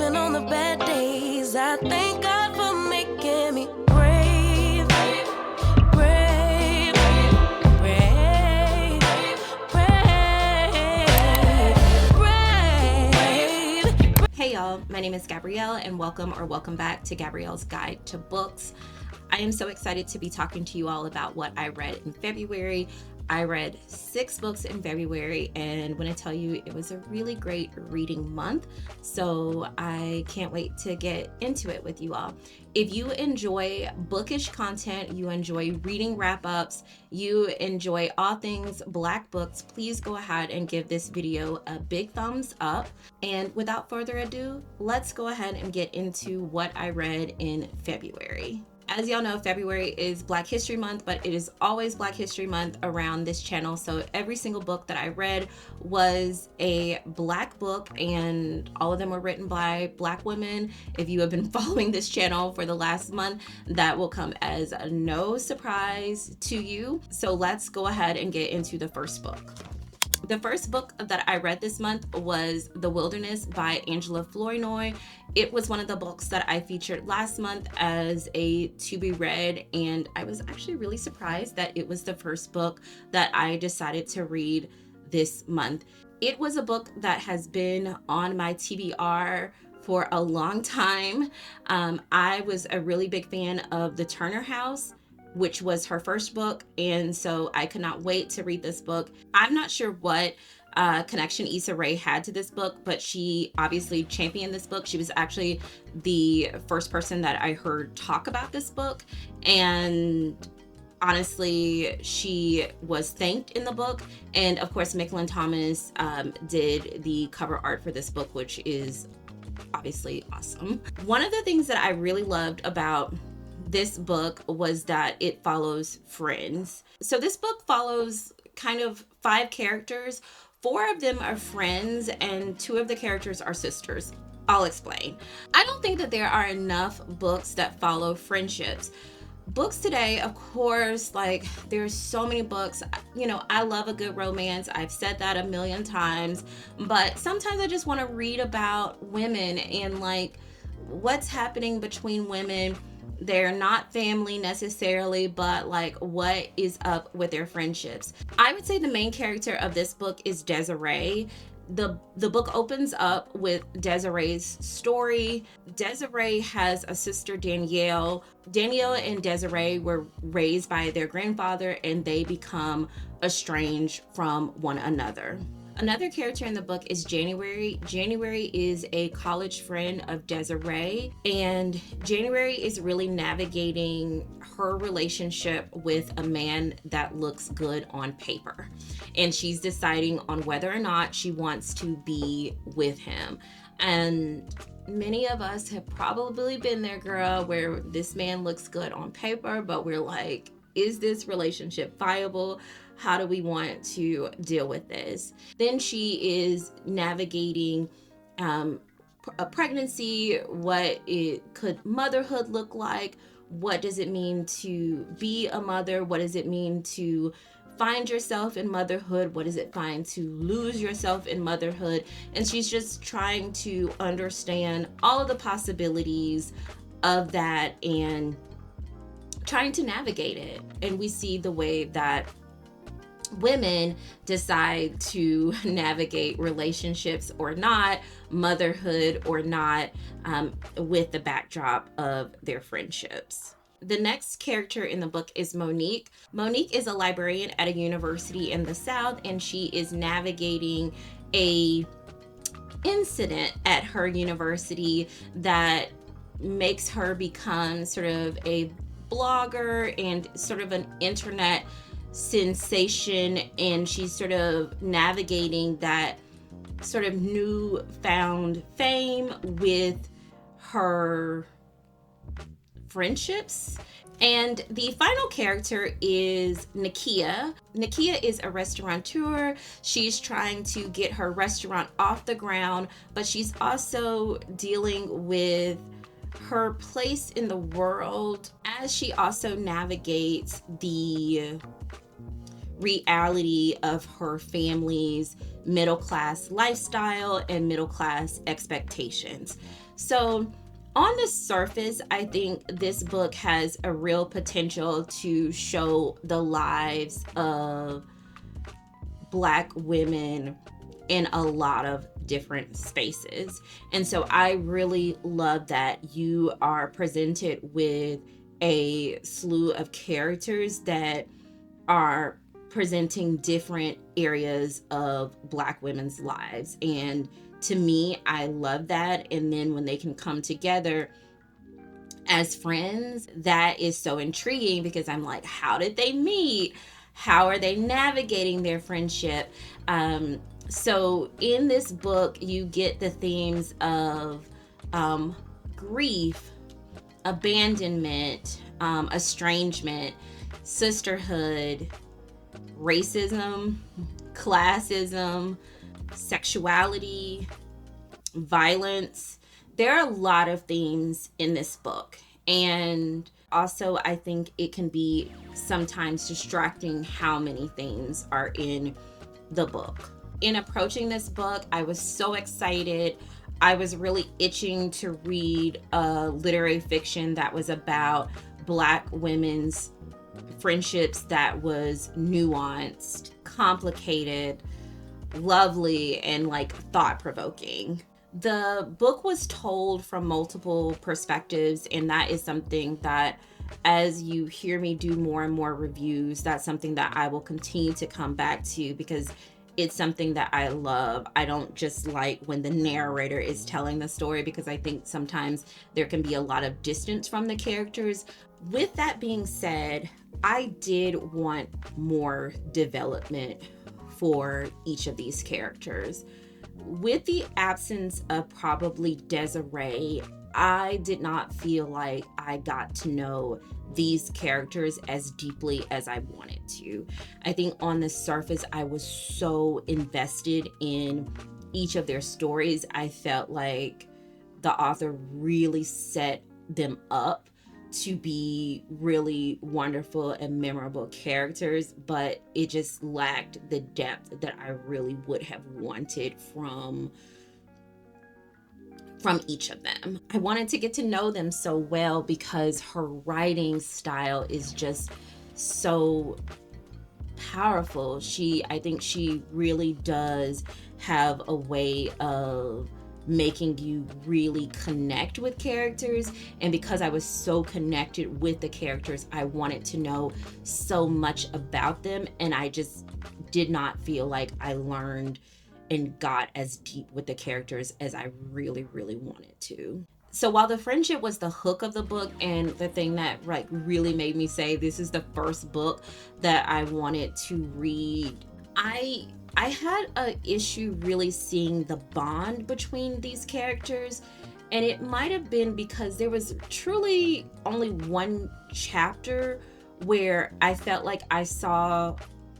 even on the bad days, I thank God for making me brave, brave, brave, brave, brave. Hey y'all, my name is Gabrielle and welcome back to Gabrielle's Guide to Books. I am so excited to be talking to you all about what I read in February. I read 6 books in February, and when I tell you, it was a really great reading month, so I can't wait to get into it with you all. If you enjoy bookish content, you enjoy reading wrap-ups, you enjoy all things Black books, please go ahead and give this video a big thumbs up. And without further ado, let's go ahead and get into what I read in February. As y'all know, February is Black History Month, but it is always Black History Month around this channel. So every single book that I read was a Black book, and all of them were written by Black women. If you have been following this channel for the last month, that will come as no surprise to you. So let's go ahead and get into the first book. The first book that I read this month was The Wilderness by Angela Flournoy. It was one of the books that I featured last month as a to be read, and I was actually really surprised that it was the first book that I decided to read this month. It was a book that has been on my TBR for a long time. I was a really big fan of The Turner House, which was her first book, and so I could not wait to read this book. I'm not sure what connection Issa Rae had to this book, but she obviously championed this book. She was actually the first person that I heard talk about this book, and honestly, she was thanked in the book. And of course, Micklin Thomas did the cover art for this book, which is obviously awesome. One of the things that I really loved about this book was that it follows friends. So this book follows kind of 5 characters. 4 of them are friends and 2 of the characters are sisters. I'll explain. I don't think that there are enough books that follow friendships. Books today, of course, like there's so many books. You know, I love a good romance. I've said that a million times, but sometimes I just want to read about women and like what's happening between women. They're not family necessarily, but like what is up with their friendships. I would say the main character of this book is Desiree. The book opens up with Desiree's story. Desiree has a sister, Danielle. Danielle and Desiree were raised by their grandfather, and they become estranged from one another. Another character in the book is January. January is a college friend of Desiree, and January is really navigating her relationship with a man that looks good on paper. And she's deciding on whether or not she wants to be with him. And many of us have probably been there, girl, where this man looks good on paper, but we're like, is this relationship viable? How do we want to deal with this? Then she is navigating a pregnancy. What could motherhood look like? What does it mean to be a mother? What does it mean to find yourself in motherhood? What does it mean to lose yourself in motherhood? And she's just trying to understand all of the possibilities of that and trying to navigate it. And we see the way that women decide to navigate relationships or not, motherhood or not, with the backdrop of their friendships. The next character in the book is Monique. Monique is a librarian at a university in the South, and she is navigating a incident at her university that makes her become sort of a blogger and sort of an internet sensation, and she's sort of navigating that sort of newfound fame with her friendships. And the final character is Nikesha. Nikesha is a restaurateur. She's trying to get her restaurant off the ground, but she's also dealing with her place in the world as she also navigates the reality of her family's middle class lifestyle and middle class expectations. So on the surface, I think this book has a real potential to show the lives of Black women in a lot of different spaces. And so I really love that you are presented with a slew of characters that are presenting different areas of Black women's lives. And to me, I love that. And then when they can come together as friends, that is so intriguing, because I'm like, how did they meet? How are they navigating their friendship? So in this book, you get the themes of grief, abandonment, estrangement, sisterhood, racism, classism, sexuality, violence. There are a lot of themes in this book. And also, I think it can be sometimes distracting how many themes are in the book. In approaching this book, I was so excited. I was really itching to read a literary fiction that was about Black women's friendships, that was nuanced, complicated, lovely, and like thought-provoking. The book was told from multiple perspectives, and that is something that, as you hear me do more and more reviews, that's something that I will continue to come back to, because it's something that I love. I don't just like when the narrator is telling the story, because I think sometimes there can be a lot of distance from the characters. With that being said, I did want more development for each of these characters. With the absence of probably Desiree, I did not feel like I got to know these characters as deeply as I wanted to. I think on the surface, I was so invested in each of their stories. I felt like the author really set them up to be really wonderful and memorable characters, but it just lacked the depth that I really would have wanted from each of them. I wanted to get to know them so well, because her writing style is just so powerful. I think she really does have a way of making you really connect with characters. And because I was so connected with the characters, I wanted to know so much about them. And I just did not feel like I learned and got as deep with the characters as I really, really wanted to. So while the friendship was the hook of the book and the thing that like really made me say this is the first book that I wanted to read, I had an issue really seeing the bond between these characters. And it might have been because there was truly only one chapter where I felt like I saw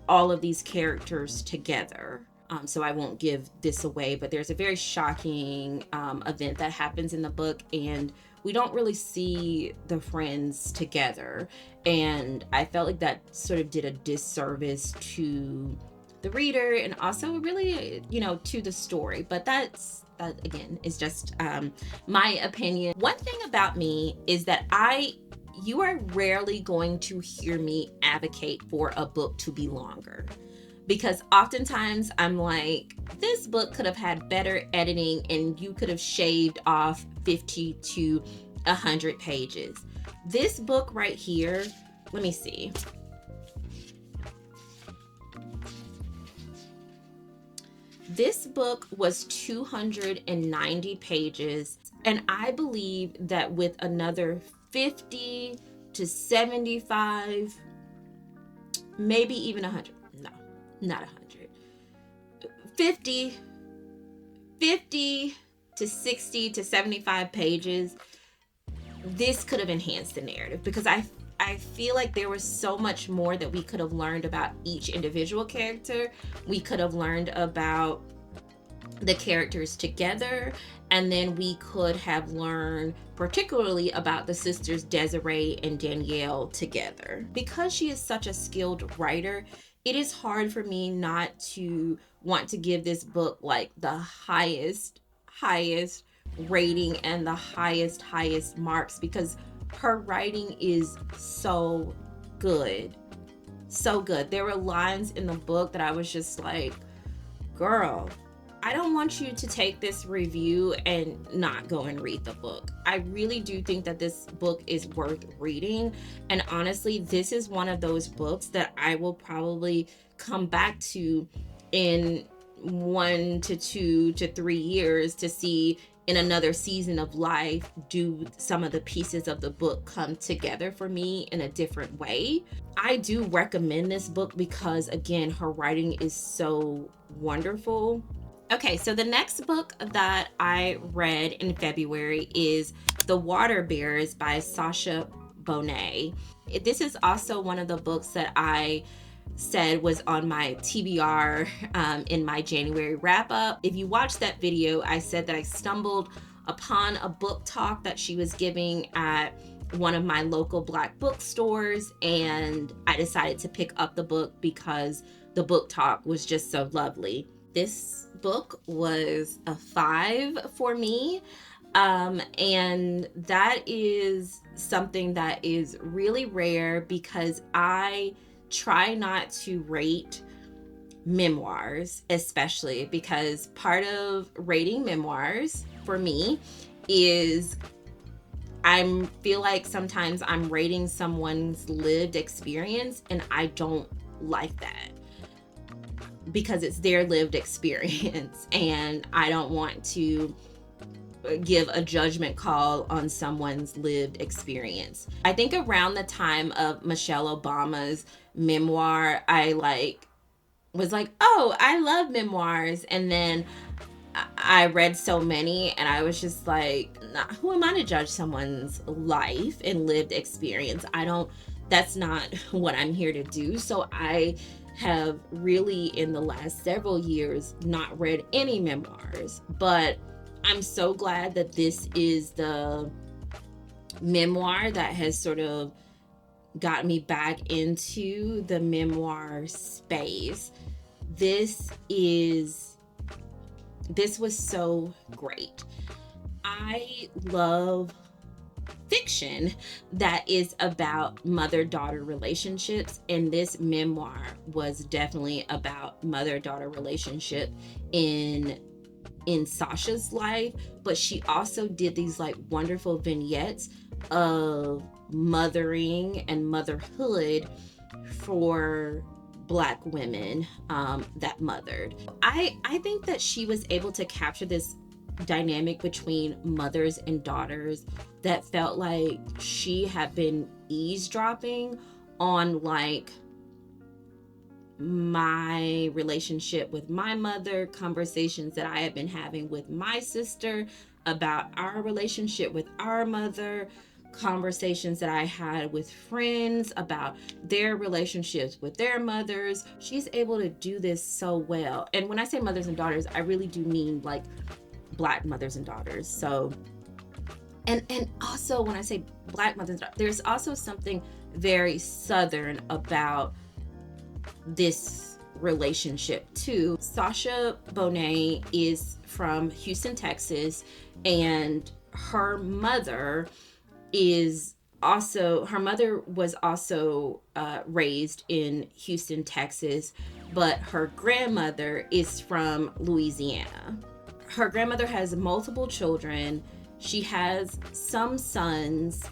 all of these characters together. So I won't give this away, but there's a very shocking event that happens in the book, and we don't really see the friends together. And I felt like that sort of did a disservice to the reader and also really, to the story. But that again is just my opinion. One thing about me is that you are rarely going to hear me advocate for a book to be longer. Because oftentimes I'm like, this book could have had better editing and you could have shaved off 50 to 100 pages. This book right here, let me see. This book was 290 pages, and I believe that with another 50 to 75, maybe even 100. No, not 100. 50 to 60 to 75 pages. This could have enhanced the narrative, because I feel like there was so much more that we could have learned about each individual character. We could have learned about the characters together, and then we could have learned particularly about the sisters Desiree and Danielle together. Because she is such a skilled writer, it is hard for me not to want to give this book like the highest rating and the highest marks, because her writing is so good. So good. There were lines in the book that I was just like, girl, I don't want you to take this review and not go and read the book. I really do think that this book is worth reading. And honestly, this is one of those books that I will probably come back to in 1 to 2 to 3 years to see in another season of life, do some of the pieces of the book come together for me in a different way. I do recommend this book because, again, her writing is so wonderful. Okay, so the next book that I read in February is The Waterbearers by Sasha Bonet. This is also one of the books that I said was on my TBR in my January wrap up. If you watched that video, I said that I stumbled upon a book talk that she was giving at one of my local Black bookstores, and I decided to pick up the book because the book talk was just so lovely. This book was a 5 for me. And that is something that is really rare because I try not to rate memoirs, especially because part of rating memoirs for me is I feel like sometimes I'm rating someone's lived experience, and I don't like that because it's their lived experience and I don't want to give a judgment call on someone's lived experience. I think around the time of Michelle Obama's memoir, I was like, oh, I love memoirs. And then I read so many and I was just like, nah, who am I to judge someone's life and lived experience? That's not what I'm here to do. So I have really in the last several years not read any memoirs, but I'm so glad that this is the memoir that has sort of got me back into the memoir space. This was so great. I love fiction that is about mother-daughter relationships, and this memoir was definitely about mother-daughter relationship in Sasha's life, but she also did these like wonderful vignettes of mothering and motherhood for Black women that mothered. I think that she was able to capture this dynamic between mothers and daughters that felt like she had been eavesdropping on like my relationship with my mother, conversations that I had been having with my sister about our relationship with our mother, conversations that I had with friends about their relationships with their mothers. She's able to do this so well. And when I say mothers and daughters, I really do mean like Black mothers and daughters. So, and also when I say Black mothers and daughters, there's also something very Southern about this relationship too. Sasha Bonet is from Houston, Texas, and her mother was also raised in Houston, Texas, but her grandmother is from Louisiana. Her grandmother has multiple children. She has some sons.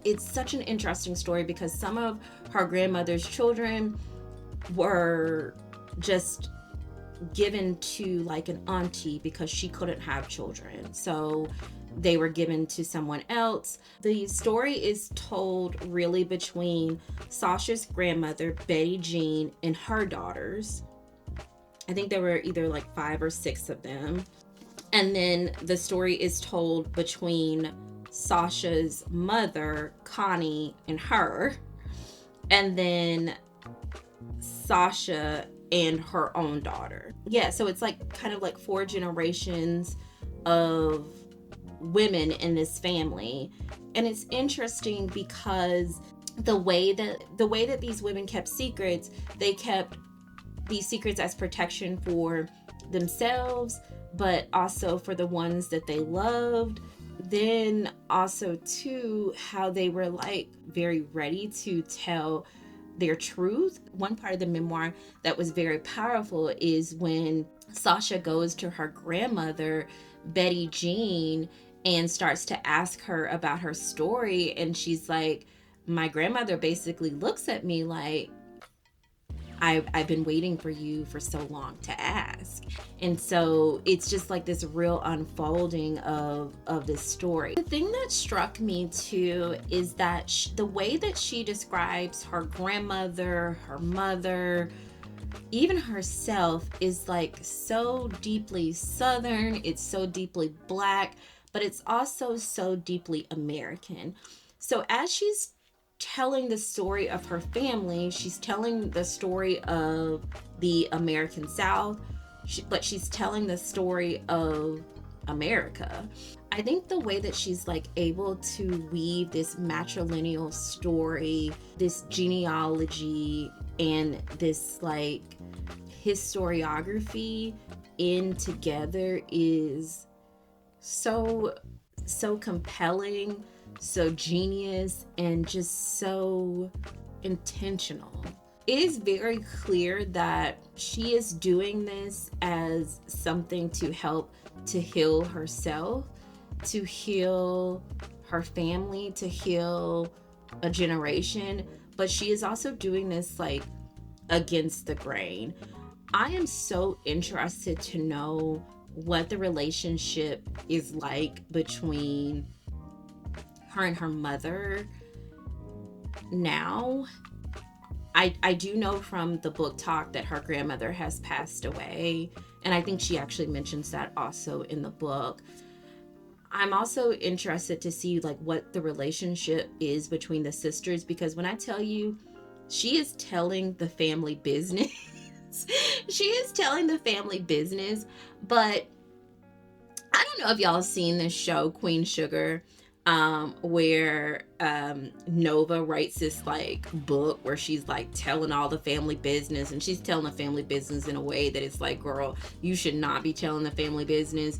It's such an interesting story because some of her grandmother's children were just given to like an auntie because she couldn't have children. So they were given to someone else. The story is told really between Sasha's grandmother, Betty Jean, and her daughters. I think there were either like 5 or 6 of them. And then the story is told between Sasha's mother, Connie, and her. And then Sasha and her own daughter. Yeah, so it's like kind of like 4 generations of women in this family. And it's interesting because the way that these women kept secrets, they kept these secrets as protection for themselves, but also for the ones that they loved. Then also too, how they were like very ready to tell their truth. One part of the memoir that was very powerful is when Sasha goes to her grandmother, Betty Jean, and starts to ask her about her story. And she's like, my grandmother basically looks at me like, I've been waiting for you for so long to ask. And so it's just like this real unfolding of this story. The thing that struck me too is that the way that she describes her grandmother, her mother, even herself is like so deeply Southern, it's so deeply Black, but it's also so deeply American. So as she's telling the story of her family, she's telling the story of the American South, but she's telling the story of America. I think the way that she's like able to weave this matrilineal story, this genealogy, and this like historiography in together is so compelling, so genius, and just so intentional. It is very clear that she is doing this as something to help to heal herself, to heal her family, to heal a generation, but she is also doing this like against the grain. I am so interested to know what the relationship is like between her and her mother now. I do know from the book talk that her grandmother has passed away, and I think she actually mentions that also in the book. I'm also interested to see like what the relationship is between the sisters, because when I tell you she is telling the family business, she is telling the family business. But I don't know if y'all have seen this show Queen Sugar, where Nova writes this like book where she's like telling all the family business, and she's telling the family business in a way that it's like, girl, you should not be telling the family business.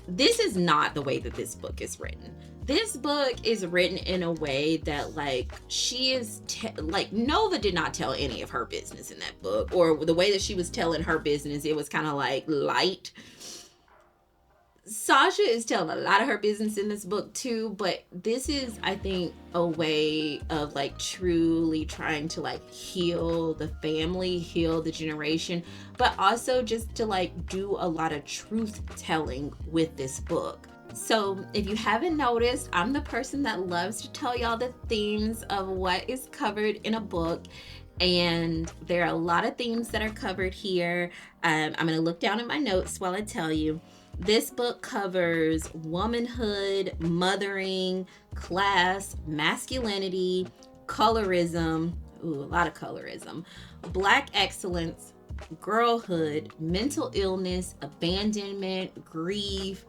This is not the way that this book is written. This book is written in a way that like she is like Nova did not tell any of her business in that book, or the way that she was telling her business, it was kind of like light. Sasha is telling a lot of her business in this book too, but this is, I think, a way of like truly trying to like heal the family, heal the generation, but also just to like do a lot of truth telling with this book. So if you haven't noticed, I'm the person that loves to tell y'all the themes of what is covered in a book. And there are a lot of themes that are covered here. I'm going to look down at my notes while I tell you. This book covers womanhood, mothering, class, masculinity, colorism, a lot of colorism, Black excellence, girlhood, mental illness, abandonment, grief,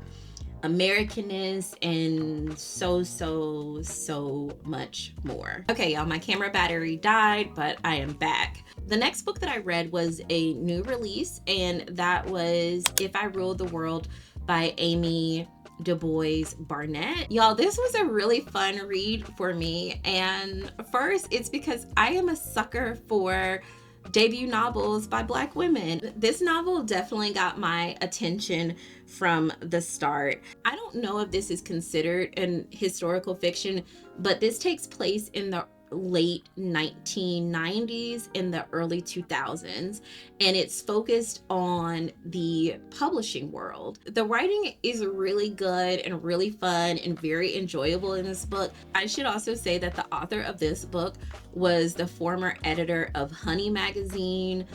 Americanness, and so much more. Okay, y'all, my camera battery died, but I am back. The next book that I read was a new release, and that was If I Ruled the World by Amy DuBois Barnett. Y'all, this was a really fun read for me, and first, it's because I am a sucker for debut novels by Black women. This novel definitely got my attention from the start. I don't know if this is considered an historical fiction, but this takes place in the late 1990s in the early 2000s, and it's focused on the publishing world. The writing is really good and really fun and very enjoyable in this book. I should also say that the author of this book was the former editor of Honey magazine,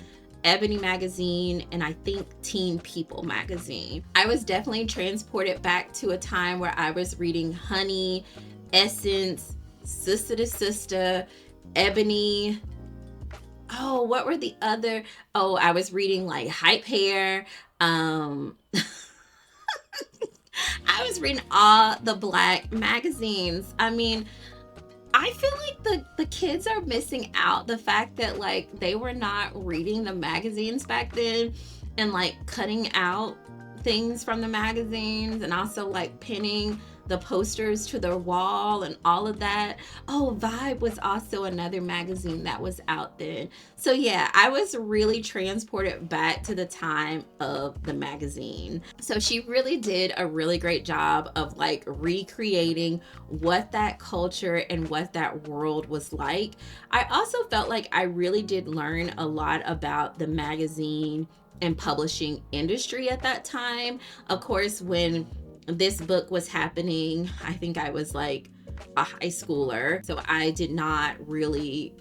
Ebony magazine, and I think Teen People magazine. I was definitely transported back to a time where I was reading Honey, Essence, Sister to Sister, Ebony. Oh, what were the other? Oh, I was reading like Hype Hair. I was reading all the Black magazines. I mean, I feel like the kids are missing out. The fact that like they were not reading the magazines back then and like cutting out things from the magazines and also like pinning the posters to their wall and all of that. Oh, Vibe was also another magazine that was out then. So yeah, I was really transported back to the time of the magazine. So she really did a really great job of like recreating what that culture and what that world was like. I also felt like I really did learn a lot about the magazine and publishing industry at that time. Of course, when this book was happening, I think I was like a high schooler, so I did not really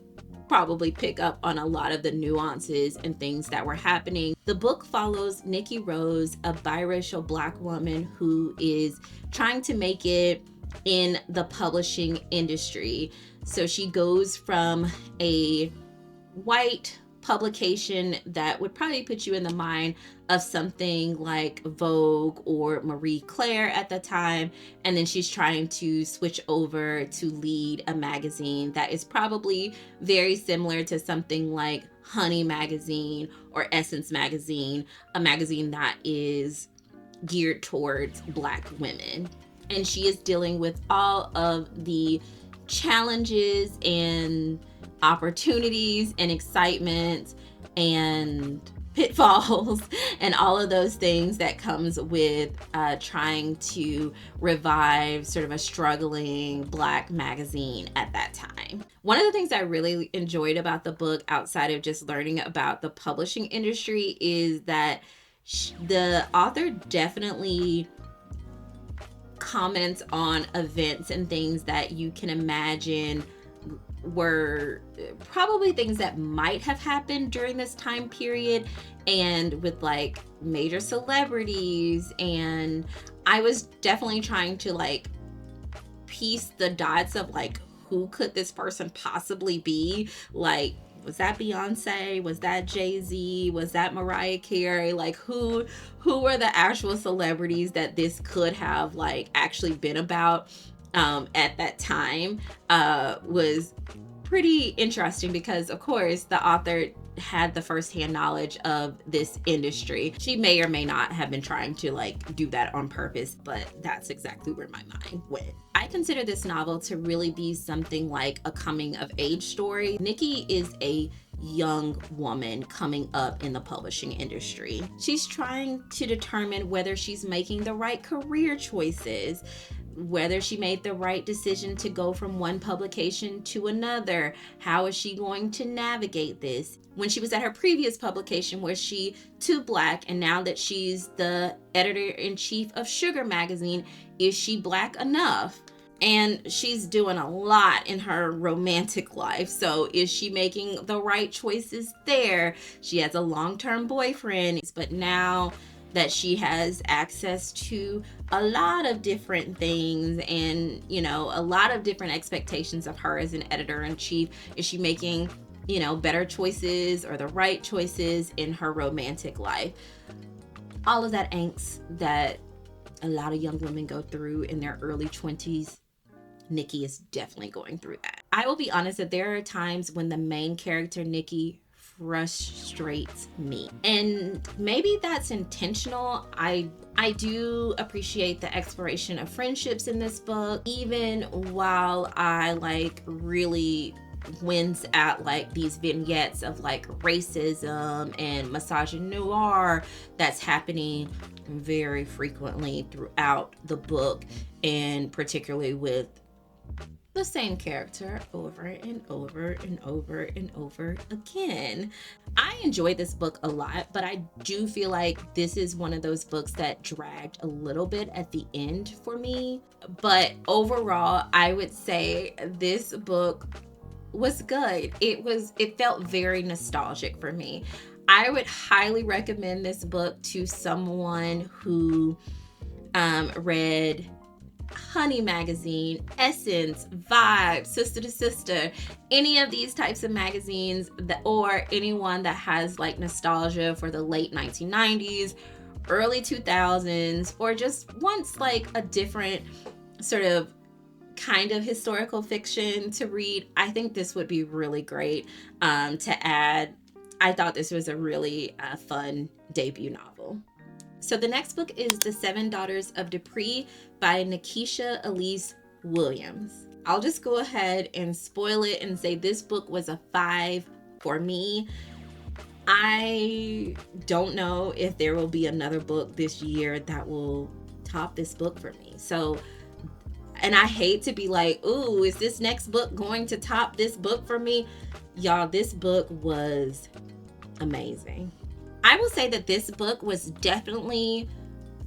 probably pick up on a lot of the nuances and things that were happening. The book follows Nikki Rose, a biracial Black woman who is trying to make it in the publishing industry. So she goes from a white publication that would probably put you in the mind of something like Vogue or Marie Claire at the time, and then she's trying to switch over to lead a magazine that is probably very similar to something like Honey magazine or Essence magazine, a magazine that is geared towards Black women. And she is dealing with all of the challenges and opportunities and excitement and pitfalls and all of those things that comes with trying to revive sort of a struggling Black magazine at that time. One of the things I really enjoyed about the book, outside of just learning about the publishing industry, is that the author definitely comments on events and things that you can imagine were probably things that might have happened during this time period, and with like major celebrities. And I was definitely trying to like piece the dots of like, who could this person possibly be? Like, was that Beyonce? Was that Jay-Z? Was that Mariah Carey? Like, who were the actual celebrities that this could have like actually been about at that time? Was pretty interesting because, of course, the author had the firsthand knowledge of this industry. She may or may not have been trying to like do that on purpose, but that's exactly where my mind went. I consider this novel to really be something like a coming of age story. Nikki is a young woman coming up in the publishing industry. She's trying to determine whether she's making the right career choices, whether she made the right decision to go from one publication to another. How is she going to navigate this? When she was at her previous publication, was she too Black? And now that she's the editor-in-chief of Sugar magazine, is she Black enough? And she's doing a lot in her romantic life. So is she making the right choices there? She has a long-term boyfriend, but now that she has access to a lot of different things and, you know, a lot of different expectations of her as an editor-in-chief, is she making, you know, better choices or the right choices in her romantic life? All of that angst that a lot of young women go through in their early 20s, Nikki is definitely going through that. I will be honest that there are times when the main character, Nikki, frustrates me, and maybe that's intentional. I do appreciate the exploration of friendships in this book, even while I like really wince at like these vignettes of like racism and misogynoir that's happening very frequently throughout the book, and particularly with the same character over and over and over and over again. I enjoyed this book a lot, but I do feel like this is one of those books that dragged a little bit at the end for me. But overall, I would say this book was good. It felt very nostalgic for me. I would highly recommend this book to someone who read Honey magazine, Essence, Vibe, Sister to Sister, any of these types of magazines, or anyone that has like nostalgia for the late 1990s, early 2000s, or just wants like a different sort of kind of historical fiction to read, I think this would be really great to add. I thought this was a really fun debut novel. So the next book is The Seven Daughters of Dupree by Nikesha Elise Williams. I'll just go ahead and spoil it and say this book was a 5 for me. I don't know if there will be another book this year that will top this book for me. So, and I hate to be like, ooh, is this next book going to top this book for me? Y'all, this book was amazing. I will say that this book was definitely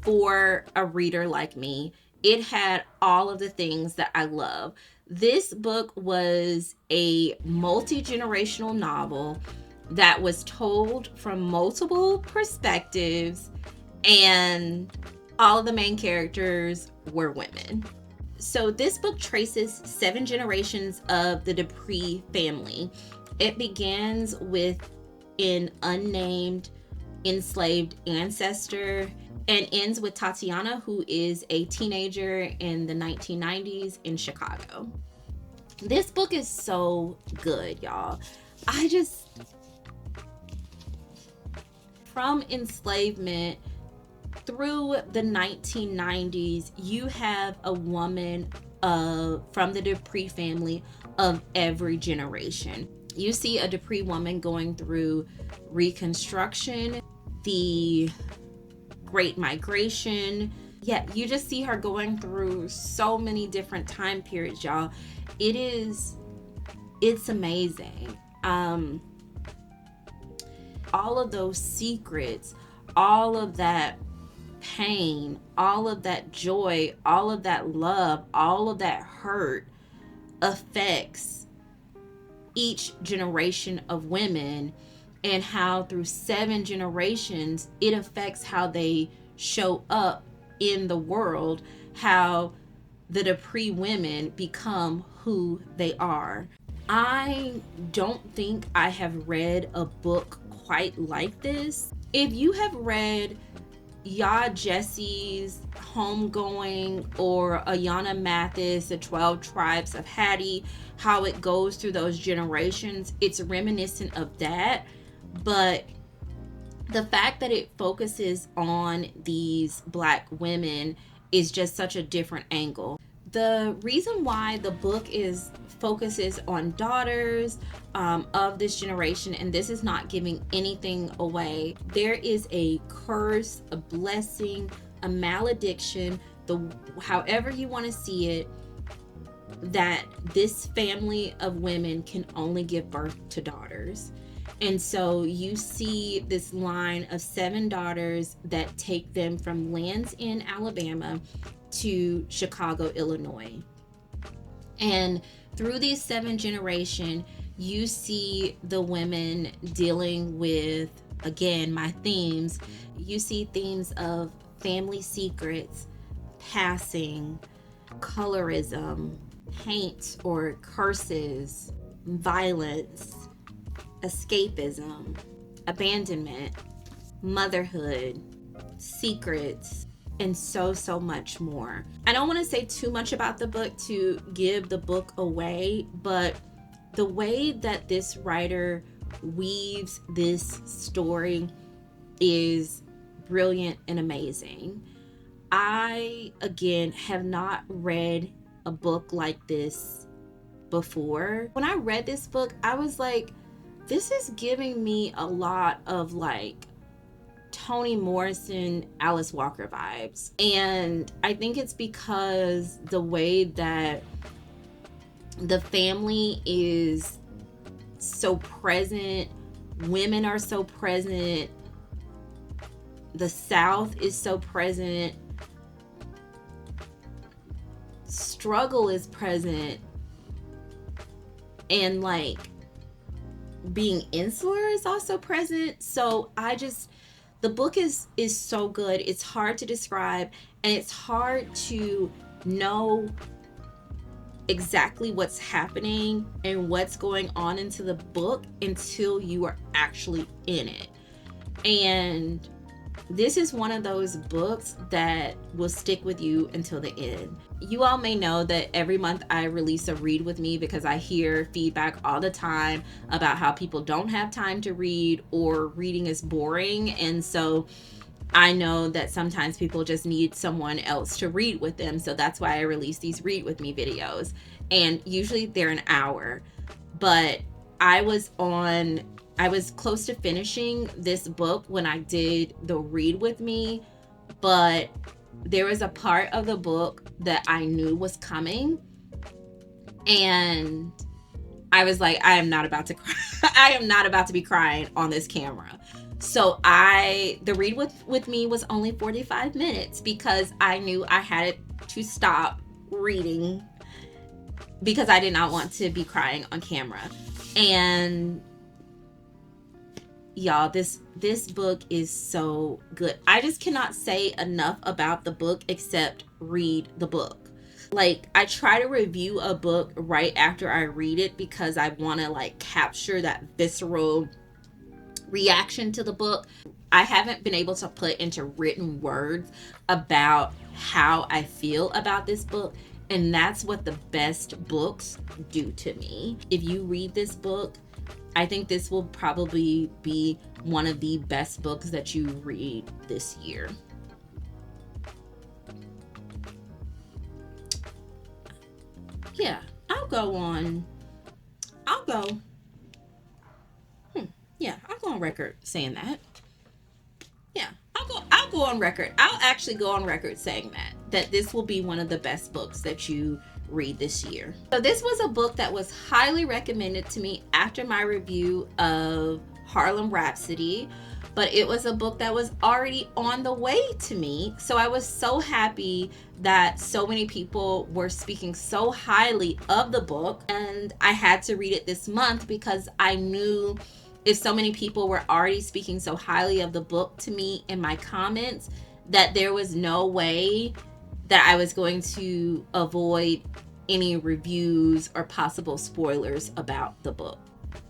for a reader like me. It had all of the things that I love. This book was a multi-generational novel that was told from multiple perspectives, and all of the main characters were women. So this book traces 7 generations of the Dupree family. It begins with an unnamed enslaved ancestor and ends with Tatiana, who is a teenager in the 1990s in Chicago. This book is so good, y'all. From enslavement through the 1990s, you have a woman from the Dupree family of every generation. You see a Dupree woman going through Reconstruction, the Great Migration. Yeah, you just see her going through so many different time periods, y'all. It's amazing. All of those secrets, all of that pain, all of that joy, all of that love, all of that hurt affects each generation of women, and how through 7 generations it affects how they show up in the world, how the Dupree women become who they are. I don't think I have read a book quite like this. If you have read Ya Jesse's Homegoing or Ayanna Mathis, The 12 Tribes of Hattie, how it goes through those generations, it's reminiscent of that. But the fact that it focuses on these Black women is just such a different angle. The reason why the book focuses on daughters of this generation, and this is not giving anything away, there is a curse, a blessing, a malediction, however you want to see it, that this family of women can only give birth to daughters. And so you see this line of 7 daughters that take them from Land's End, Alabama to Chicago, Illinois. And through these 7 generations, you see the women dealing with, again, my themes. You see themes of family secrets, passing, colorism, paint or curses, violence, escapism, abandonment, motherhood, secrets, and so much more. I don't want to say too much about the book to give the book away, but the way that this writer weaves this story is brilliant and amazing. I, again, have not read a book like this before. When I read this book, I was like, this is giving me a lot of like Toni Morrison, Alice Walker vibes. And I think it's because the way that the family is so present, women are so present, the South is so present, struggle is present, and like being insular is also present. So the book is so good. It's hard to describe, and it's hard to know exactly what's happening and what's going on into the book until you are actually in it. And this is one of those books that will stick with you until the end. you all may know that every month I release a read with me because I hear feedback all the time about how people don't have time to read or reading is boring. And so I know that sometimes people just need someone else to read with them. So that's why I release these read with me videos. And usually they're an hour. But I was close to finishing this book when I did the read with me, but there was a part of the book that I knew was coming, and I was like, I am not about to cry. I am not about to be crying on this camera. So the read with me was only 45 minutes because I knew I had to stop reading because I did not want to be crying on camera. And y'all, this book is so good. I just cannot say enough about the book except read the book. Like, I try to review a book right after I read it because I want to like capture that visceral reaction to the book. I haven't been able to put into written words about how I feel about this book, and that's what the best books do to me. If you read this book, I think this will probably be one of the best books that you read this year. Yeah, I'll go on record saying that. Yeah, I'll go on record. I'll actually go on record saying that this will be one of the best books that you read this year. So this was a book that was highly recommended to me after my review of Harlem Rhapsody, but it was a book that was already on the way to me. So I was so happy that so many people were speaking so highly of the book, and I had to read it this month because I knew if so many people were already speaking so highly of the book to me in my comments, that there was no way that I was going to avoid any reviews or possible spoilers about the book.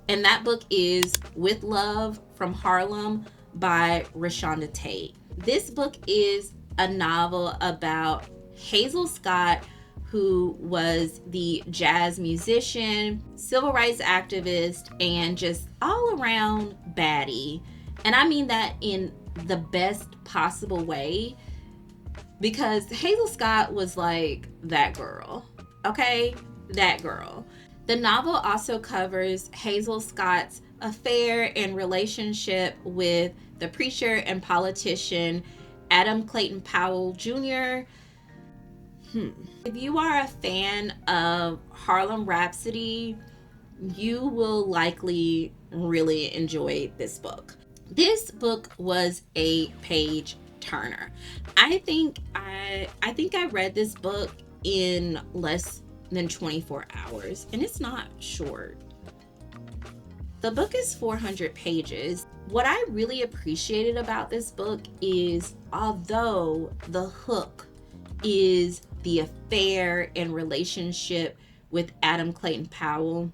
And that book is With Love From Harlem by ReShonda Tate. This book is a novel about Hazel Scott, who was the jazz musician, civil rights activist, and just all around baddie. And I mean that in the best possible way, because Hazel Scott was like that girl, okay? That girl. The novel also covers Hazel Scott's affair and relationship with the preacher and politician Adam Clayton Powell Jr. If you are a fan of Harlem Rhapsody, you will likely really enjoy this book. This book was a page turner. I think I read this book in less than 24 hours, and it's not short. The book is 400 pages. What I really appreciated about this book is, although the hook is the affair and relationship with Adam Clayton Powell,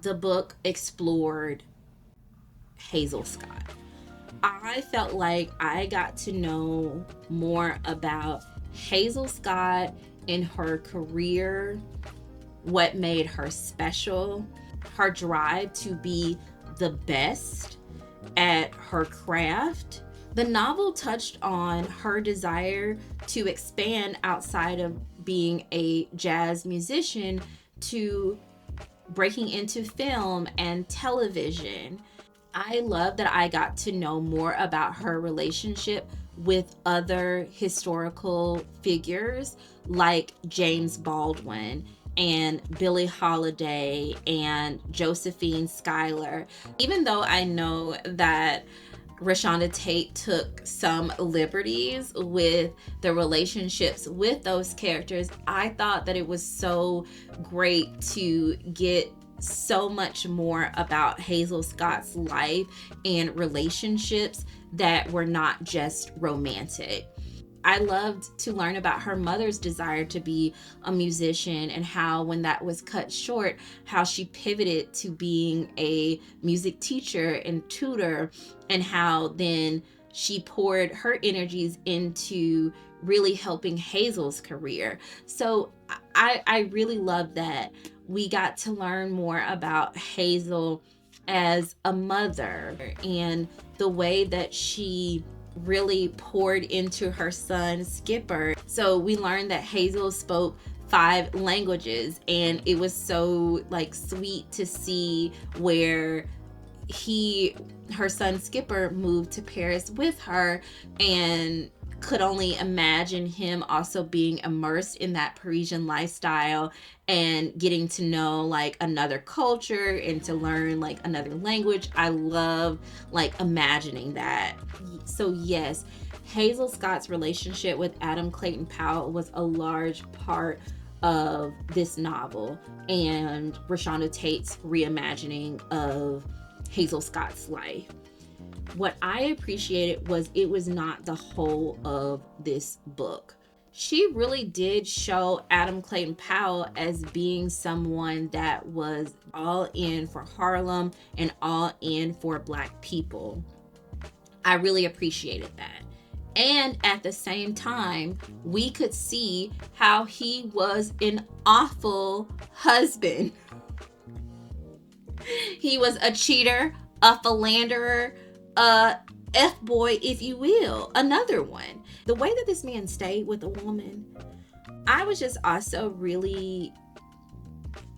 the book explored Hazel Scott. I felt like I got to know more about Hazel Scott in her career, what made her special, her drive to be the best at her craft. The novel touched on her desire to expand outside of being a jazz musician to breaking into film and television. I love that I got to know more about her relationship with other historical figures like James Baldwin and Billie Holiday and Josephine Schuyler. Even though I know that ReShonda Tate took some liberties with the relationships with those characters, I thought that it was so great to get so much more about Hazel Scott's life and relationships that were not just romantic. I loved to learn about her mother's desire to be a musician and how, when that was cut short, how she pivoted to being a music teacher and tutor, and how then she poured her energies into really helping Hazel's career. So I really love that we got to learn more about Hazel as a mother and the way that she really poured into her son Skipper. So we learned that Hazel spoke 5 languages, and it was so like sweet to see where her son Skipper moved to Paris with her, and could only imagine him also being immersed in that Parisian lifestyle and getting to know like another culture and to learn like another language. I love like imagining that. So yes, Hazel Scott's relationship with Adam Clayton Powell was a large part of this novel and ReShonda Tate's reimagining of Hazel Scott's life. What I appreciated was it was not the whole of this book. She really did show Adam Clayton Powell as being someone that was all in for Harlem and all in for Black people. I really appreciated that. And at the same time, we could see how he was an awful husband. He was a cheater, a philanderer, a F-boy, if you will, another one. The way that this man stayed with a woman, I was just also really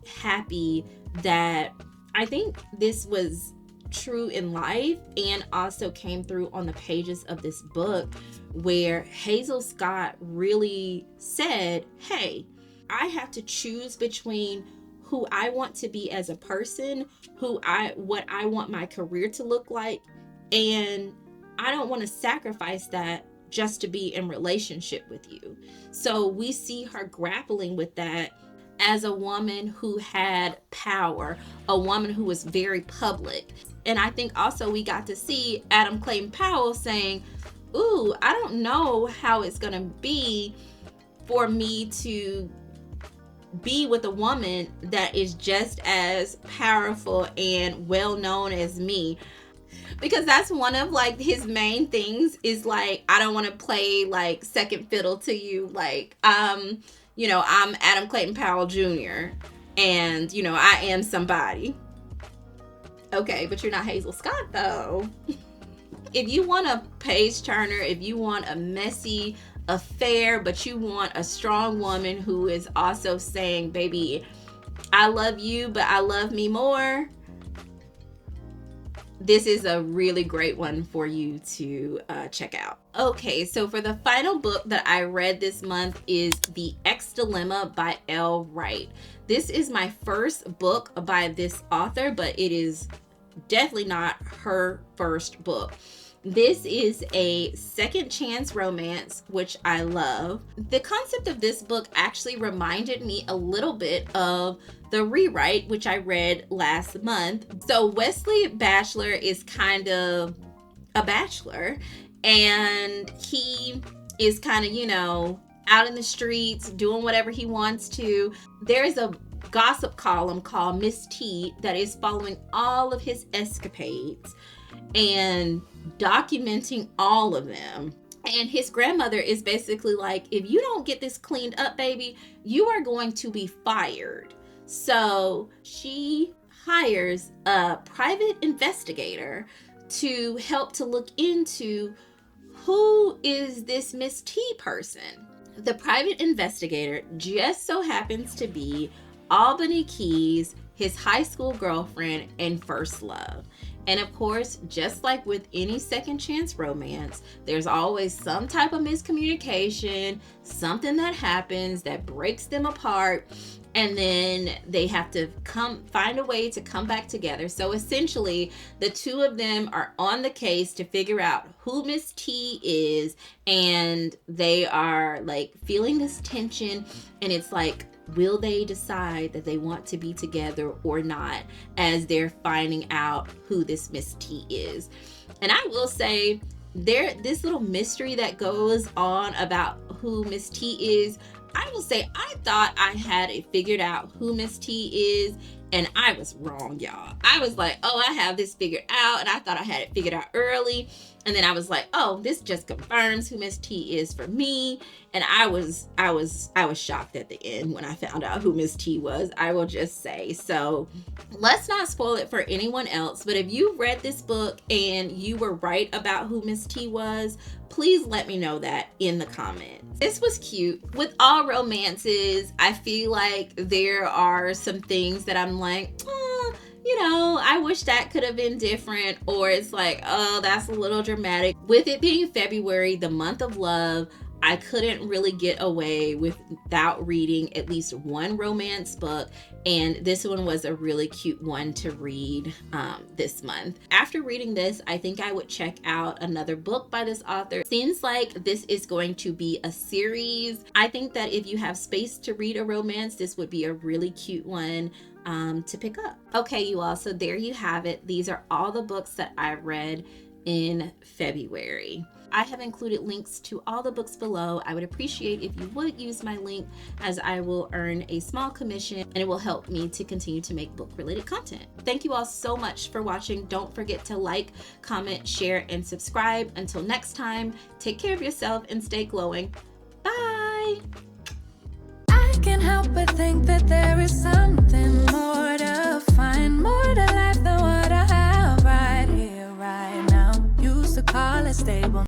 happy that I think this was true in life and also came through on the pages of this book, where Hazel Scott really said, hey, I have to choose between who I want to be as a person, what I want my career to look like, and I don't want to sacrifice that just to be in relationship with you. So we see her grappling with that as a woman who had power, a woman who was very public. And I think also we got to see Adam Clayton Powell saying, ooh, I don't know how it's going to be for me to be with a woman that is just as powerful and well known as me. Because that's one of like his main things is like, I don't want to play like second fiddle to you. Like, I'm Adam Clayton Powell Jr. and, I am somebody. Okay, but you're not Hazel Scott though. If you want a page turner, if you want a messy affair, but you want a strong woman who is also saying, baby, I love you, but I love me more, this is a really great one for you to check out. Okay, so for the final book that I read this month is The Ex Dilemma by Elle Wright. This is my first book by this author, but it is definitely not her first book. This is a second chance romance, which I love. The concept of this book actually reminded me a little bit of The Rewrite, which I read last month. So Wesley Bachelor is kind of a bachelor, and he is kind of, out in the streets doing whatever he wants to. There's a gossip column called Miss T that is following all of his escapades and documenting all of them. And his grandmother is basically like, if you don't get this cleaned up, baby, you are going to be fired. So she hires a private investigator to help to look into who is this Miss T person. The private investigator just so happens to be Albany Keys, his high school girlfriend and first love. And of course, just like with any second chance romance, there's always some type of miscommunication, something that happens that breaks them apart, and then they have to find a way to come back together. So essentially, the two of them are on the case to figure out who Miss T is, and they are like feeling this tension, and it's like, will they decide that they want to be together or not as they're finding out who this Miss T is? And I will say, this little mystery that goes on about who Miss T is, I will say I thought I had it figured out who Miss T is, And I was wrong, y'all. I was like, oh, I have this figured out, and I thought I had it figured out early. And then I was like, oh, this just confirms who Miss T is for me. And I was shocked at the end when I found out who Miss T was, I will just say. So let's not spoil it for anyone else. But if you read this book and you were right about who Miss T was, please let me know that in the comments. This was cute. With all romances, I feel like there are some things that I'm like, you know, I wish that could have been different, or it's like, oh, that's a little dramatic. With it being February, the month of love, I couldn't really get away without reading at least one romance book, and this one was a really cute one to read this month. After reading this, I think I would check out another book by this author. Seems like this is going to be a series. I think that if you have space to read a romance, this would be a really cute one to pick up. Okay, you all, so there you have it. These are all the books that I read in February. I have included links to all the books below. I would appreciate if you would use my link, as I will earn a small commission and it will help me to continue to make book related content. Thank you all so much for watching. Don't forget to like, comment, share, and subscribe. Until next time, take care of yourself and stay glowing. Bye. I can't help but think that there is something more to find, more to life than what I have right here, right now. Used to call it stable.